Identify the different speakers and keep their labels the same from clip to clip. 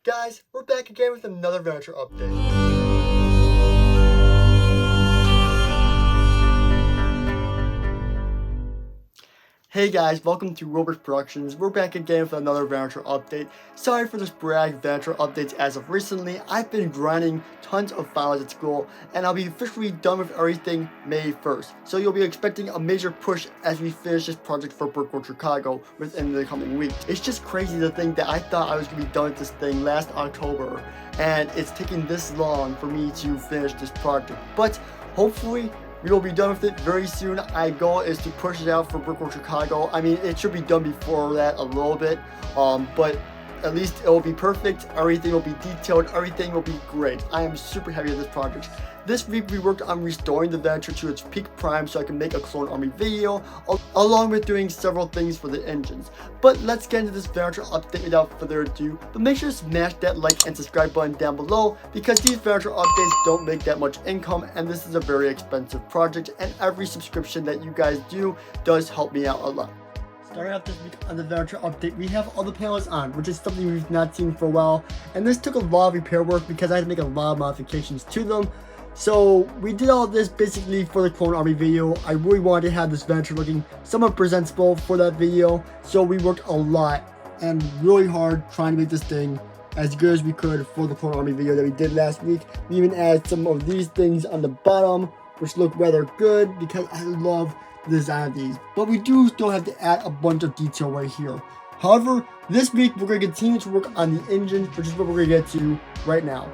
Speaker 1: Guys, we're back again with another Venator update. Hey guys, welcome to Robert Productions. We're back again with another Venator update. Sorry for this brag Venator updates as of recently. I've been grinding tons of files at school, and I'll be officially done with everything May 1st. So you'll be expecting a major push as we finish this project for Brickworld Chicago within the coming week. It's just crazy to think that I thought I was going to be done with this thing last October, and it's taken this long for me to finish this project. But hopefully, we will be done with it very soon. My goal is to push it out for Brickworld Chicago. I mean, it should be done before that a little bit, but at least it will be perfect. Everything will be detailed. Everything will be great. I am super happy with this project. This week we worked on restoring the Venator to its peak prime so I can make a clone army video, along with doing several things for the engines. But let's get into this Venator update without further ado. But make sure to smash that like and subscribe button down below, because these Venator updates don't make that much income, and this is a very expensive project, and every subscription that you guys do does help me out a lot. Starting off this week on the Venator update, we have all the panels on, which is something we've not seen for a while, and this took a lot of repair work because I had to make a lot of modifications to them. So we did all this basically for the clone army video. I really wanted to have this Venator looking somewhat presentable for that video, so we worked a lot and really hard trying to make this thing as good as we could for the clone army video that we did last week. We even added some of these things on the bottom, which look rather good because I love the design of these, but we do still have to add a bunch of detail right here. However, this week we're going to continue to work on the engine, which is what we're going to get to right now.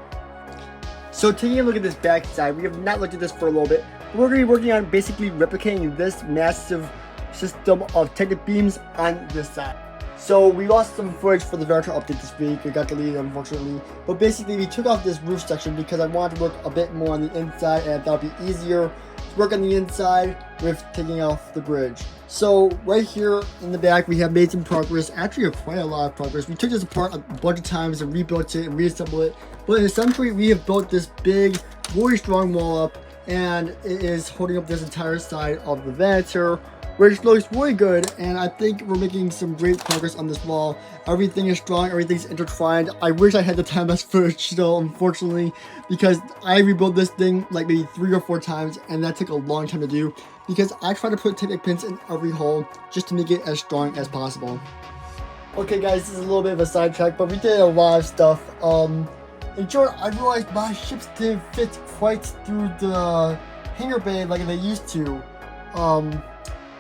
Speaker 1: So taking a look at this back side, we have not looked at this for a little bit, but we're going to be working on basically replicating this massive system of Technic beams on this side. So we lost some footage for the Venator update this week. We got deleted, unfortunately. But basically, we took off this roof section because I wanted to work a bit more on the inside, and I thought it'd be easier to work on the inside with taking off the bridge. So right here in the back, we have made some progress. Actually, quite a lot of progress. We took this apart a bunch of times and rebuilt it and reassembled it. But essentially, we have built this big, really strong wall up, and it is holding up this entire side of the Venator, which looks really good, and I think we're making some great progress on this wall. Everything is strong, everything's intertwined. I wish I had the time-lapse footage still, unfortunately, because I rebuilt this thing like maybe 3 or 4 times, and that took a long time to do, because I try to put Technic pins in every hole just to make it as strong as possible. Okay guys, this is a little bit of a sidetrack, but we did a lot of stuff. In short, I realized my ships didn't fit quite through the hangar bay like they used to.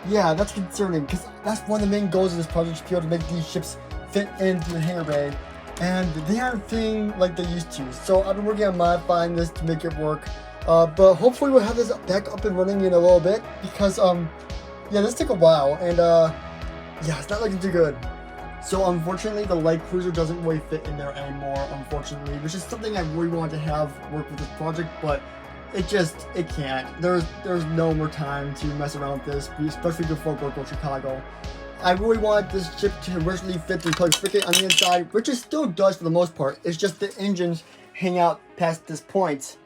Speaker 1: Yeah, that's concerning, because that's one of the main goals of this project, to be able to make these ships fit into the hangar bay, and they aren't fitting like they used to. So I've been working on modifying this to make it work, but hopefully we'll have this back up and running in a little bit, because yeah, this took a while, and yeah, it's not looking too good. So unfortunately, the light cruiser doesn't really fit in there anymore, unfortunately, which is something I really wanted to have work with this project, but it can't. There's no more time to mess around with this, especially before Brickworld Chicago. I really wanted this ship to originally fit the Republic frigate on the inside, which it still does for the most part. It's just the engines hang out past this point,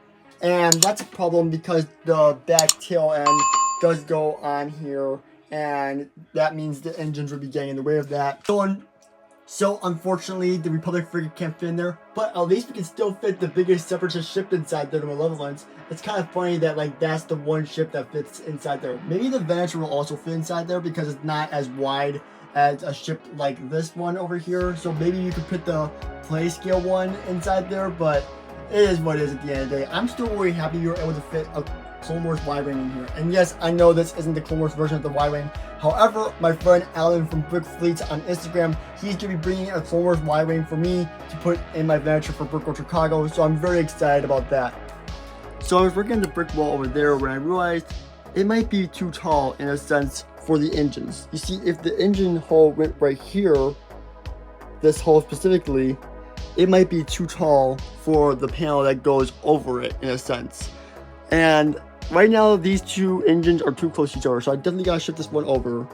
Speaker 1: and that's a problem because the back tail end does go on here, and that means the engines would be getting in the way of that. So unfortunately, the Republic frigate can't fit in there, but at least we can still fit the biggest separatist ship inside there, the Malevolence. It's kind of funny that like that's the one ship that fits inside there. Maybe the Venator will also fit inside there because it's not as wide as a ship like this one over here. So maybe you could put the play scale one inside there, but it is what it is at the end of the day. I'm still really happy you were able to fit a Clone Wars Y-Wing in here. And yes, I know this isn't the Clone Wars version of the Y-Wing. However, my friend Alan from Brick Fleets on Instagram, he's going to be bringing a Clone Wars Y-Wing for me to put in my Venator for Brickworld Chicago, so I'm very excited about that. So I was working on the brick wall over there when I realized it might be too tall in a sense for the engines. You see, if the engine hole went right here, this hole specifically, it might be too tall for the panel that goes over it in a sense. And right now, these two engines are too close to each other, so I definitely gotta shift this one over.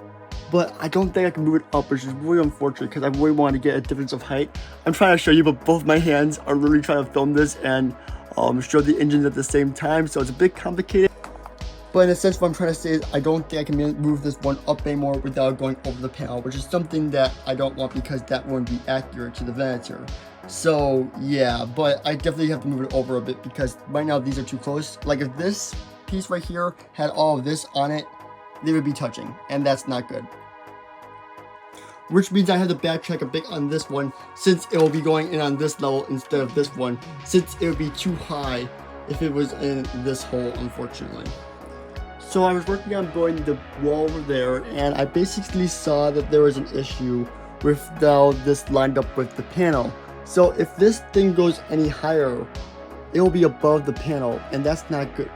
Speaker 1: But I don't think I can move it up, which is really unfortunate because I really want to get a difference of height. I'm trying to show you, but both my hands are literally trying to film this and show the engines at the same time, so it's a bit complicated. But in a sense, what I'm trying to say is I don't think I can move this one up anymore without going over the panel, which is something that I don't want because that wouldn't be accurate to the Venator. So yeah, but I definitely have to move it over a bit because right now these are too close. Like if this piece right here had all of this on it, they would be touching, and that's not good. Which means I have to backtrack a bit on this one since it will be going in on this level instead of this one, since it would be too high if it was in this hole, unfortunately. So I was working on building the wall over there, and I basically saw that there was an issue with how this lined up with the panel. So if this thing goes any higher, it will be above the panel, and that's not good.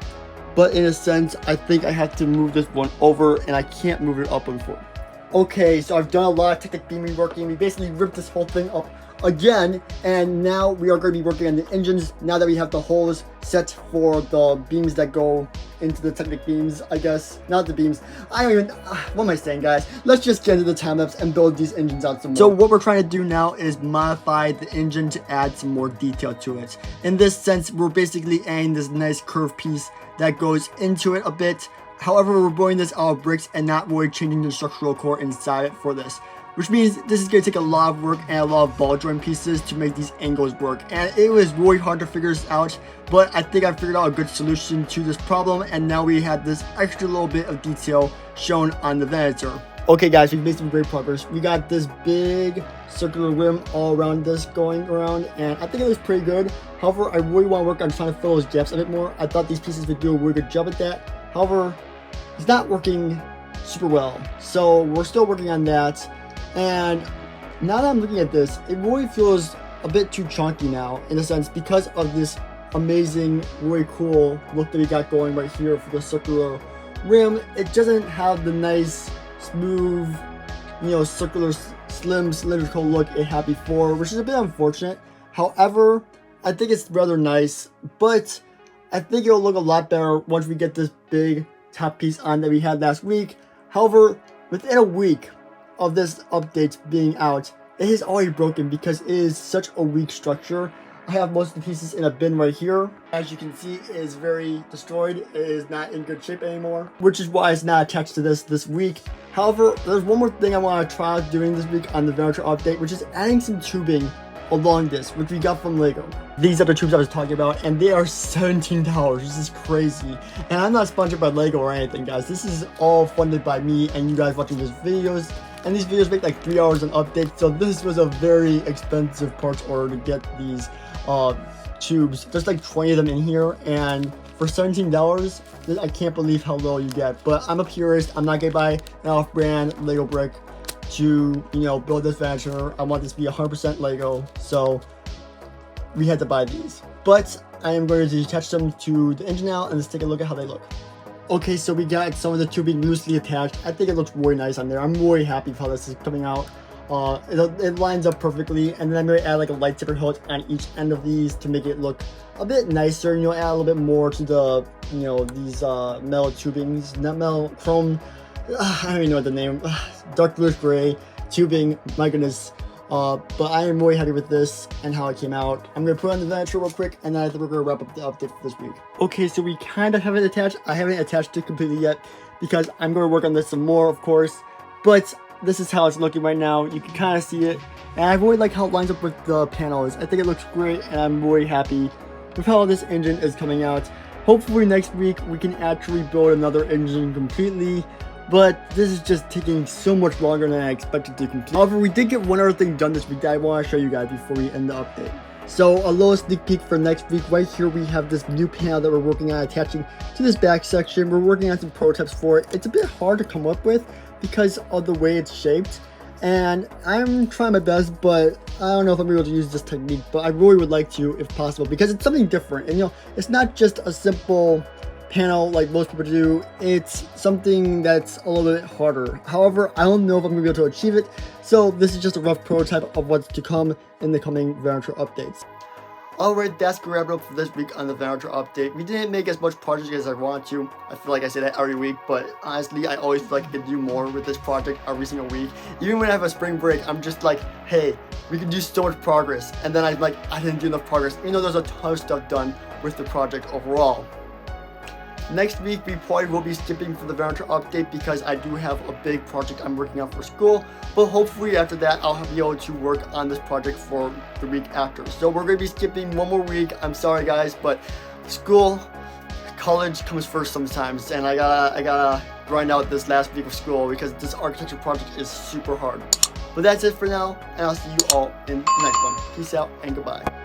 Speaker 1: But in a sense, I think I have to move this one over, and I can't move it up before. Okay, so I've done a lot of technic beam reworking. We basically ripped this whole thing up again, and now we are going to be working on the engines now that we have the holes set for the beams that go into the technic beams, I guess. Not the beams. I don't even, what am I saying, guys? Let's just get into the time lapse and build these engines out some more. So what we're trying to do now is modify the engine to add some more detail to it. In this sense, we're basically adding this nice curved piece that goes into it a bit. However, we're building this out of bricks and not really changing the structural core inside it for this. Which means this is going to take a lot of work and a lot of ball joint pieces to make these angles work. And it was really hard to figure this out, but I think I figured out a good solution to this problem, and now we have this extra little bit of detail shown on the Venator. Okay guys, we've made some great progress. We got this big circular rim all around this going around, and I think it looks pretty good. However, I really want to work on trying to fill those gaps a bit more. I thought these pieces would do a really good job at that. However, it's not working super well, so we're still working on that. And now that I'm looking at this, it really feels a bit too chunky now, in a sense, because of this amazing, really cool look that we got going right here for the circular rim. It doesn't have the nice, smooth, circular, slim, cylindrical look it had before, which is a bit unfortunate. However, I think it's rather nice, but I think it'll look a lot better once we get this big top piece on that we had last week. However, within a week of this update being out, it is already broken because it is such a weak structure. I have most of the pieces in a bin right here. As you can see, it is very destroyed. It is not in good shape anymore, which is why it's not attached to this week. However, there's one more thing I want to try out doing this week on the Venator update, which is adding some tubing along this, which we got from Lego. These are the tubes I was talking about, and they are $17. This is crazy. And I'm not sponsored by Lego or anything, guys. This is all funded by me and you guys watching these videos. And these videos make like 3 hours an update, so this was a very expensive parts order to get these tubes. There's like 20 of them in here, and for $17, I can't believe how low you get. But I'm a purist. I'm not gonna buy an off-brand Lego brick to build this Venator. I want this to be 100% Lego, so we had to buy these. But I am going to attach them to the engine now, and let's take a look at how they look. Okay, so we got some of the tubing loosely attached. I think it looks really nice on there. I'm really happy with how this is coming out. It lines up perfectly, and then I'm going to add like a lightsaber hilt on each end of these to make it look a bit nicer. Add a little bit more to the, these metal tubings, not metal, chrome. I don't even know what the name. Dark bluish gray tubing. My goodness. But I am really happy with this and how it came out. I'm going to put it on the Venator real quick, and then I think we're going to wrap up the update for this week. Okay, so we kind of have it attached. I haven't attached it completely yet because I'm going to work on this some more, of course. But this is how it's looking right now. You can kind of see it. And I really like how it lines up with the panels. I think it looks great, and I'm really happy with how this engine is coming out. Hopefully next week we can actually build another engine completely. But this is just taking so much longer than I expected to complete. However, we did get one other thing done this week that I want to show you guys before we end the update. So a little sneak peek for next week. Right here we have this new panel that we're working on attaching to this back section. We're working on some prototypes for it. It's a bit hard to come up with because of the way it's shaped. And I'm trying my best, but I don't know if I'm able to use this technique. But I really would like to if possible because it's something different. And it's not just a simple panel like most people do. It's something that's a little bit harder. However, I don't know if I'm gonna be able to achieve it, so this is just a rough prototype of what's to come in the coming Venator updates. Alright, that's gonna wrap it up for this week on the Venator update. We didn't make as much project as I wanted to. I feel like I say that every week, but honestly, I always feel like I could do more with this project every single week. Even when I have a spring break, I'm just like, hey, we can do so much progress. And then I'm like, I didn't do enough progress, even though there's a ton of stuff done with the project overall. Next week, we probably will be skipping for the Venator update because I do have a big project I'm working on for school. But hopefully after that, I'll be able to work on this project for the week after. So we're going to be skipping one more week. I'm sorry, guys, but school, college comes first sometimes. And I gotta grind out this last week of school because this architecture project is super hard. But that's it for now, and I'll see you all in the next one. Peace out and goodbye.